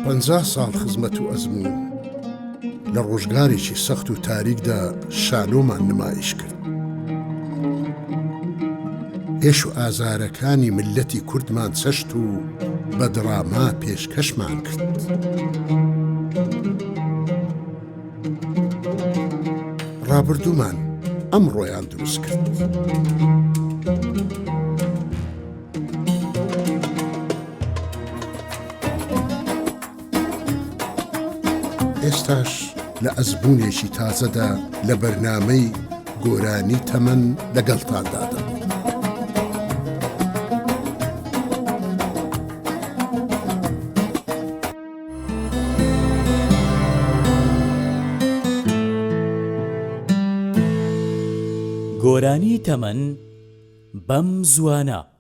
پەنجا ساڵ خزمەت و ئەزموو لە ڕۆژگارێکی سەخت و تاریکدا شانۆمان نمایش کرد. ئێش و ئازارەکانی ملەتی کوردمان چەشت و بە دراما پێشکەشمان کرد. ڕابردوومان ئەمڕۆیان دروست کرد. ئێستاش لە ئەزبوونێکی تازەدا لە بەرنامەی گۆرانی تەمەن لەگەڵتاندادەم. گۆرانی تەمەن بەم زوانە.